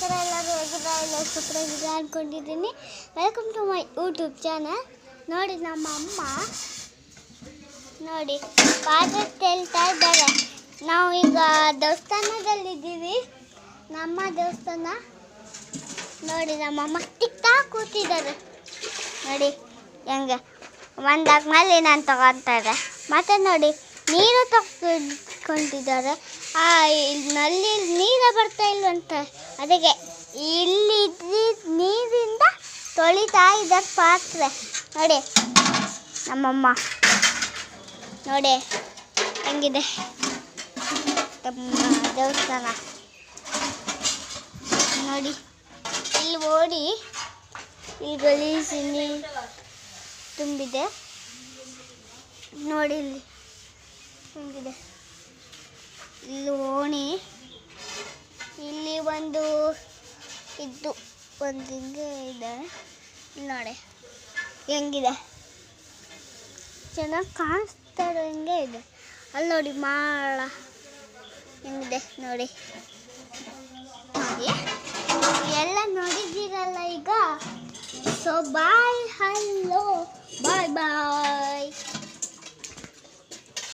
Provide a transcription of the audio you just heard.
ನಮಸ್ಕಾರ ಎಲ್ಲರೂ ಹೇಗಿದ್ದಾರೆ ಸೂಪರಾಗಿದ್ದಾರೆ ಅಂದ್ಕೊಂಡಿದ್ದೀನಿ. Welcome to my YouTube channel. ನೋಡಿ ನಮ್ಮ ಅಮ್ಮ ನೋಡಿ ಪಾತ್ರೆ ತೆಲ್ತಾ ಇದ್ದಾರೆ. ನಾವು ಈಗ ದೇವಸ್ಥಾನದಲ್ಲಿದ್ದೀವಿ. ನಮ್ಮ ದೇವಸ್ಥಾನ ನೋಡಿ ನಮ್ಮಮ್ಮ ಟಿಕ್ತಾ ಕೂತಿದ್ದಾರೆ. ನೋಡಿ ಹೆಂಗೆ ಒಂದಾದ್ಮೇಲೆ ನಾನು ತಗೊತಾರೆ. ಮತ್ತು ನೋಡಿ ನೀರು ತಗೊಂಡಿದ್ದಾರೆ. ನಲ್ಲಿ ನೀರೇ ಬರ್ತಾ ಇಲ್ವಂತೆ, ಅದಕ್ಕೆ ಇಲ್ಲಿ ನೀರಿಂದ ತೊಳಿತಾ ಇದ್ದಾರೆ ಪಾತ್ರೆ. ನೋಡಿ ನಮ್ಮಮ್ಮ ನೋಡಿ ಹೆಂಗಿದೆ ದೇವಸ್ಥಾನ. ನೋಡಿ ಇಲ್ಲಿ ಓಡಿ ಇಲ್ಲಿ ಗಲೀಜು ನೀರು ತುಂಬಿದೆ. ನೋಡಿ ಇಲ್ಲಿ ಹೆಂಗಿದೆ. ಇಲ್ಲಿ ಓಣಿ, ಇಲ್ಲಿ ಒಂದು ಹಿಂಗೆ ಇದೆ. ಇಲ್ಲಿ ನೋಡಿ ಹೆಂಗಿದೆ, ಚೆನ್ನಾಗಿ ಕಾಣಿಸ್ತಾ ಇರೋಂಗೆ ಇದೆ. ಅಲ್ಲಿ ನೋಡಿ ಮಾಳ ಹೆಂಗಿದೆ ನೋಡಿ. ಎಲ್ಲ ನೋಡಿದ್ದೀರಲ್ಲ ಈಗ. ಸೊ ಬಾಯ್, ಹಲೋ, ಬಾಯ್ ಬಾಯ್.